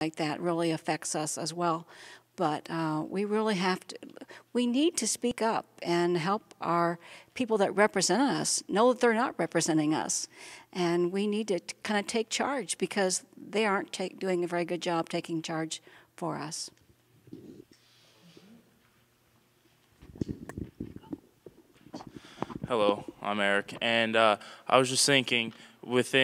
like that really affects us as well. But we need to speak up and help our people that represent us know that they're not representing us. And we need to kind of take charge because they aren't doing a very good job taking charge for us. Hello, I'm Eric, and I was just thinking, with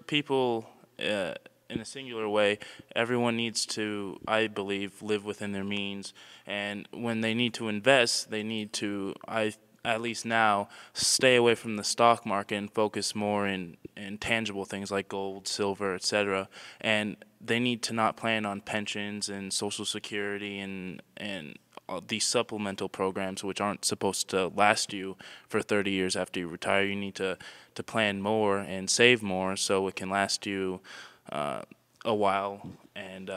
people in a singular way, everyone needs to, I believe, live within their means, and when they need to invest, they need to, at least now, stay away from the stock market and focus more in tangible things like gold, silver, etc. And they need to not plan on pensions and Social Security and these supplemental programs, which aren't supposed to last you for 30 years after you retire. You need to plan more and save more so it can last you a while, and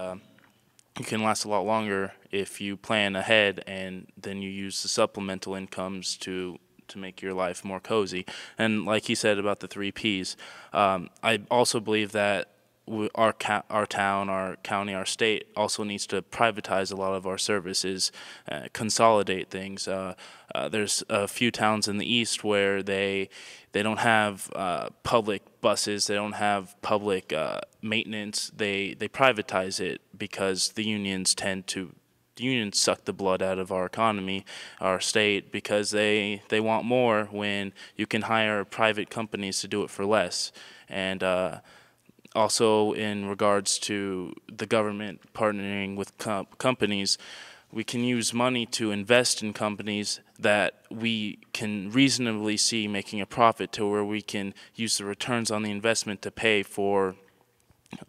you can last a lot longer if you plan ahead and then you use the supplemental incomes to make your life more cozy. And like he said about the 3 Ps, I also believe that our town, our county, our state also needs to privatize a lot of our services, consolidate things. There's a few towns in the east where they don't have public buses, they don't have public maintenance. They privatize it because the unions suck the blood out of our economy, our state, because they want more when you can hire private companies to do it for less. And also, in regards to the government partnering with companies, we can use money to invest in companies that we can reasonably see making a profit, to where we can use the returns on the investment to pay for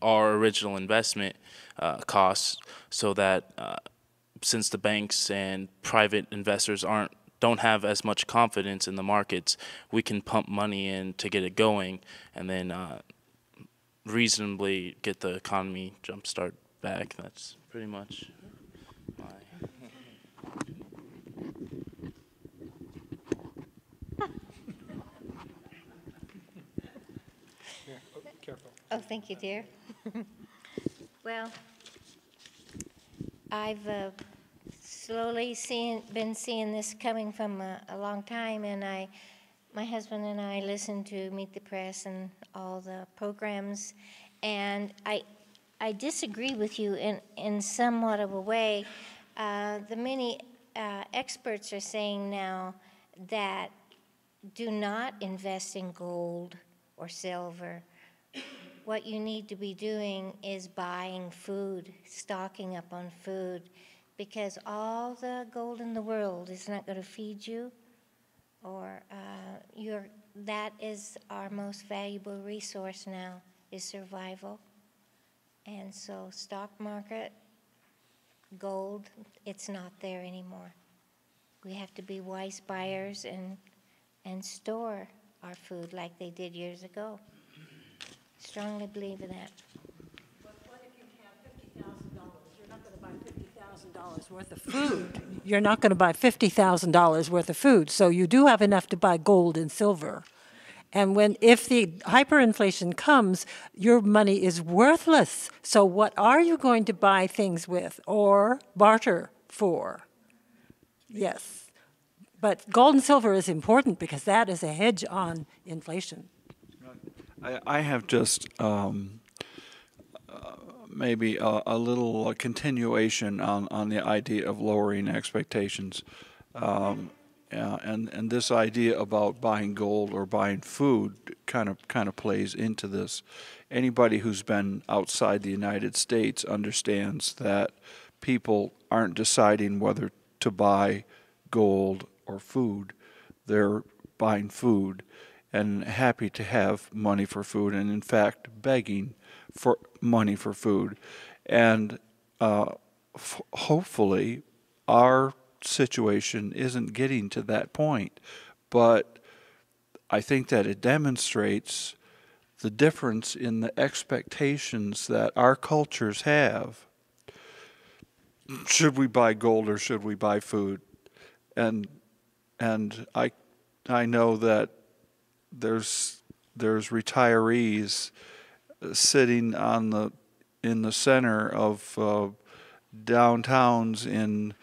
our original investment costs, so that since the banks and private investors don't have as much confidence in the markets, we can pump money in to get it going, and then reasonably get the economy jumpstart back. That's pretty much my... Careful. Oh, thank you, dear. Well, I've slowly been seeing this coming from a long time, and my husband and I listen to Meet the Press and all the programs, and I disagree with you in somewhat of a way. The many experts are saying now that do not invest in gold or silver. What you need to be doing is buying food, stocking up on food, because all the gold in the world is not going to feed you, or that is our most valuable resource now, is survival. And so stock market, gold, it's not there anymore. We have to be wise buyers and store our food like they did years ago. Strongly believe in that. But what if you have $50,000? You're not going to buy $50,000 worth of food. You're not going to buy $50,000 worth of food. So you do have enough to buy gold and silver. And if the hyperinflation comes, your money is worthless. So what are you going to buy things with or barter for? Yes. But gold and silver is important because that is a hedge on inflation. I have just maybe a little continuation on the idea of lowering expectations. And this idea about buying gold or buying food kind of plays into this. Anybody who's been outside the United States understands that people aren't deciding whether to buy gold or food. They're buying food and happy to have money for food, and in fact begging for money for food. And hopefully our situation isn't getting to that point, but I think that it demonstrates the difference in the expectations that our cultures have. Should we buy gold or should we buy food? And I know that there's retirees sitting on the in the center of downtowns in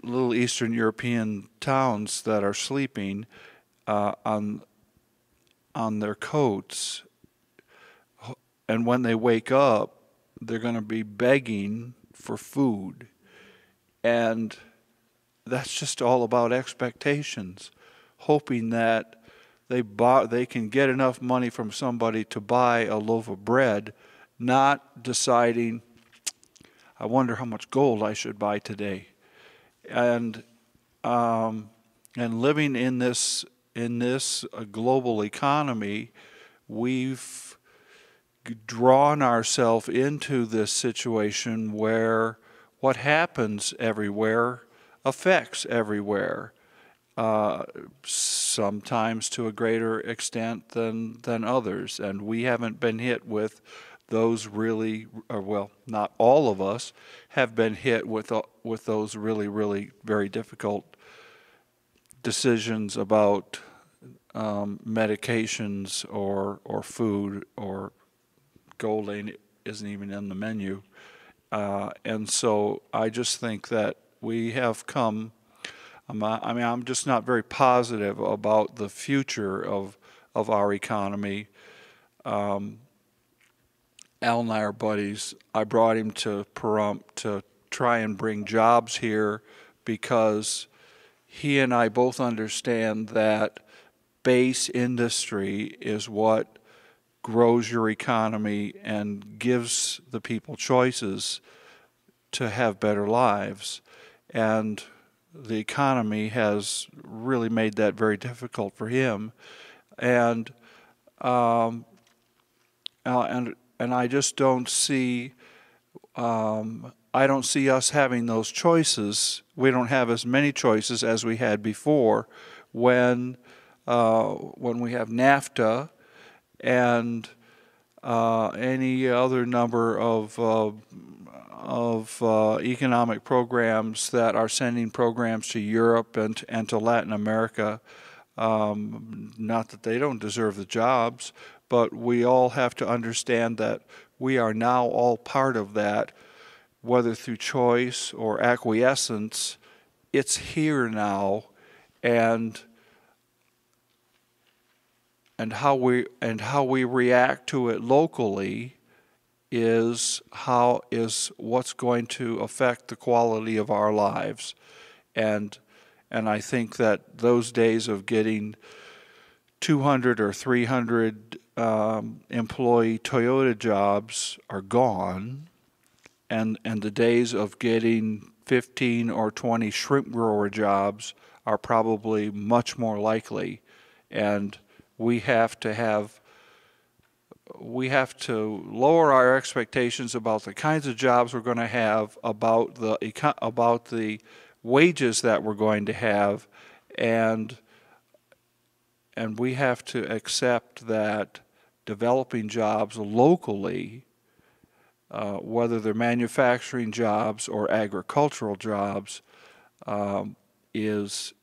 little Eastern European towns that are sleeping on their coats, and when they wake up, they're going to be begging for food, and that's just all about expectations, hoping that they can get enough money from somebody to buy a loaf of bread, not deciding, I wonder how much gold I should buy today. And living in this global economy, we've drawn ourselves into this situation where what happens everywhere affects everywhere, sometimes to a greater extent than others. And we haven't been hit with those really, well, not all of us have been hit with those really, really very difficult decisions about medications or food, or gold isn't even in the menu. And so I just think that we have come, I'm just not very positive about the future of our economy. Al and I are buddies. I brought him to Pahrump to try and bring jobs here because he and I both understand that base industry is what grows your economy and gives the people choices to have better lives. And the economy has really made that very difficult for him. And I just don't see, I don't see us having those choices. We don't have as many choices as we had before when we have NAFTA and any other number of economic programs that are sending programs to Europe and to Latin America. Not that they don't deserve the jobs, but we all have to understand that we are now all part of that, whether through choice or acquiescence. It's here now, and how we react to it locally is what's going to affect the quality of our lives. And I think that those days of getting 200 or 300 employee Toyota jobs are gone, and the days of getting 15 or 20 shrimp grower jobs are probably much more likely. And we have to lower our expectations about the kinds of jobs we're going to have, about the wages that we're going to have, and we have to accept that developing jobs locally, whether they're manufacturing jobs or agricultural jobs, is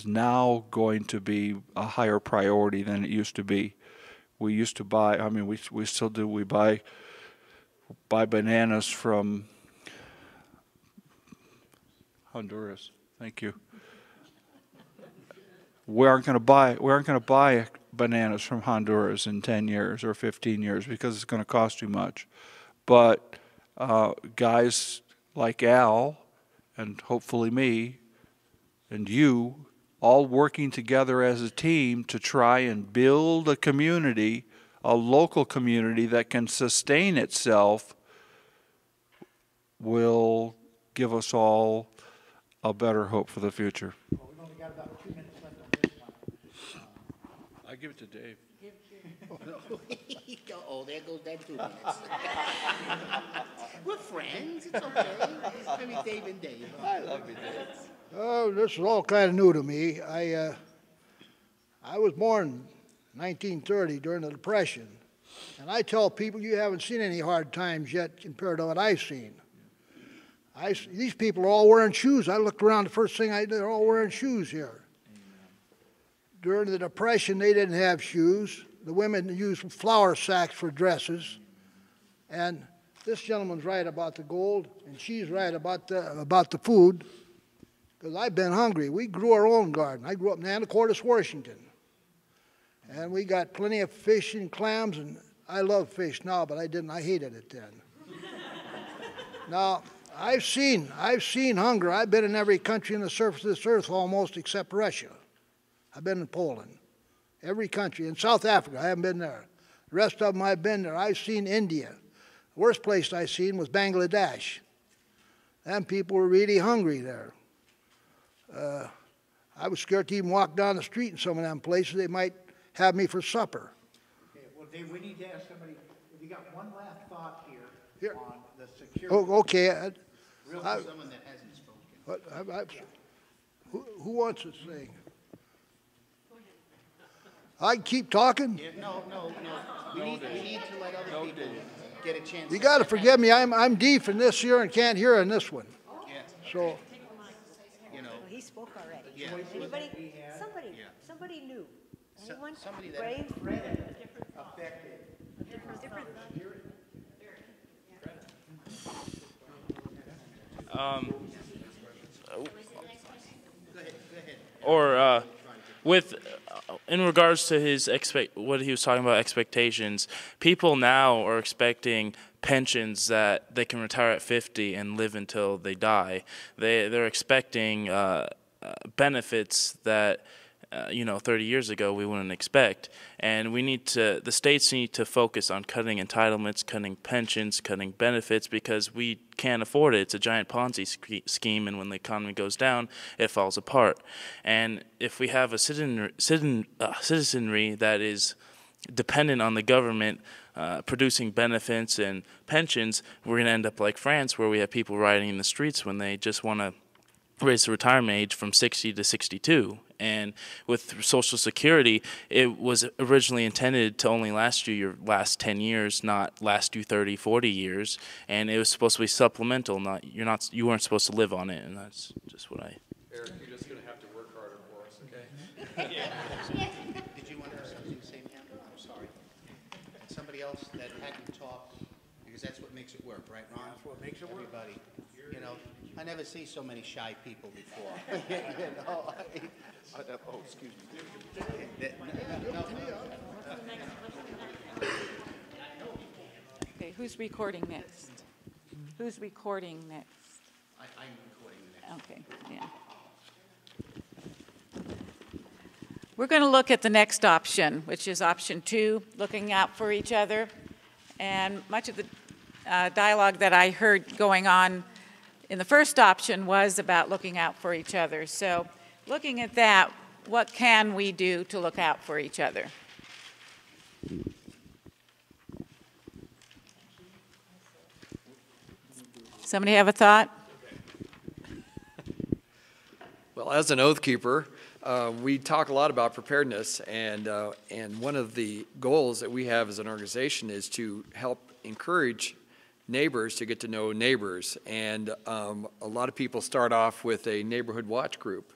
now going to be a higher priority than it used to be. We used to buy, I mean, we still do, we buy bananas from Honduras. Thank you. We aren't going to buy bananas from Honduras in 10 years or 15 years because it's going to cost too much. But guys like Al, and hopefully me, and you, all working together as a team to try and build a community, a local community that can sustain itself, will give us all a better hope for the future. Well, we've only got about 2 minutes left on this one. I give it to Dave. Oh, there goes that 2 minutes. We're friends. It's okay. Maybe Dave and Dave. I love you, Dave. Oh, this is all kind of new to me. I was born in 1930 during the Depression, and I tell people you haven't seen any hard times yet compared to what I've seen. These people are all wearing shoes. I looked around, the first thing I did, they're all wearing shoes here. During the Depression, they didn't have shoes. The women used flour sacks for dresses. And this gentleman's right about the gold, and she's right about the food, because I've been hungry. We grew our own garden. I grew up in Anacortes, Washington. And we got plenty of fish and clams, and I love fish now, but I didn't. I hated it then. Now, I've seen hunger. I've been in every country on the surface of this earth almost except Russia. I've been in Poland. Every country. In South Africa, I haven't been there. The rest of them I've been there. I've seen India. The worst place I seen was Bangladesh. Them people were really hungry there. I was scared to even walk down the street in some of them places. They might have me for supper. Okay, well, Dave, we need to ask somebody, if you got one last thought Here. on the security. Oh, okay. Someone that hasn't spoken. Who wants to sing? I can keep talking? Yeah, no. We need to let other people get a chance. You got to forgive me. I'm deaf in this ear and can't hear in this one. Yeah, So, you know, He spoke already. Yeah. Anybody, somebody new. Anyone? somebody that- Brave? Or with in regards to his what he was talking about expectations, people now are expecting pensions that they can retire at 50 and live until they die. They're expecting benefits that 30 years ago we wouldn't expect. And the states need to focus on cutting entitlements, cutting pensions, cutting benefits, because we can't afford it. It's a giant Ponzi scheme, and when the economy goes down, it falls apart. And if we have a citizenry that is dependent on the government producing benefits and pensions, we're going to end up like France, where we have people rioting in the streets when they just want to raise the retirement age from 60 to 62. And with Social Security, it was originally intended to only last you your last 10 years, not last you 30, 40 years. And it was supposed to be supplemental. You weren't supposed to live on it. And that's just what I. Eric, you're just going to have to work harder for us, okay? Did you want to have something to say, Pam? I'm sorry. And somebody else that hadn't talked, because that's what makes it work, right, Ron? That's what makes it work. Everybody, I never see so many shy people before. Oh, excuse me. Okay, who's recording next? Who's recording next? I'm recording the next. Okay, yeah. We're going to look at the next option, which is option 2, looking out for each other. And much of the dialogue that I heard going on in the first option was about looking out for each other. So looking at that, what can we do to look out for each other? Somebody have a thought? Well, as an oath keeper, we talk a lot about preparedness, and one of the goals that we have as an organization is to help encourage neighbors to get to know neighbors. And a lot of people start off with a neighborhood watch group,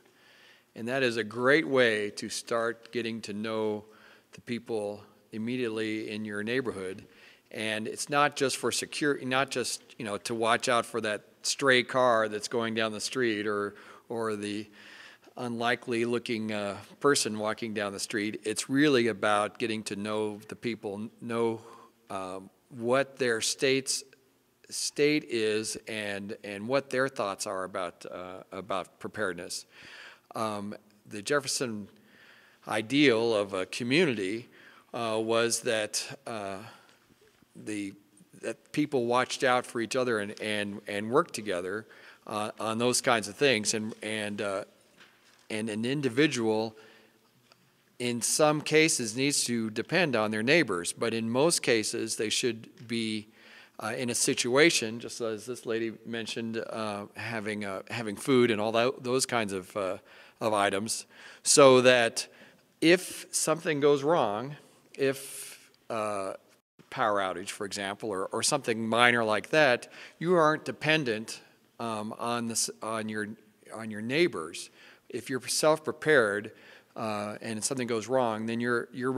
and that is a great way to start getting to know the people immediately in your neighborhood. And it's not just for security, not just to watch out for that stray car that's going down the street or the unlikely looking person walking down the street. It's really about getting to know the people, know what their state is and what their thoughts are about preparedness. The Jefferson ideal of a community was that that people watched out for each other and worked together on those kinds of things, and an individual in some cases needs to depend on their neighbors, but in most cases they should be in a situation, just as this lady mentioned, having food and all those kinds of items, so that if something goes wrong, if power outage, for example, or something minor like that, you aren't dependent on your neighbors. If you're self-prepared and something goes wrong, then you're ready.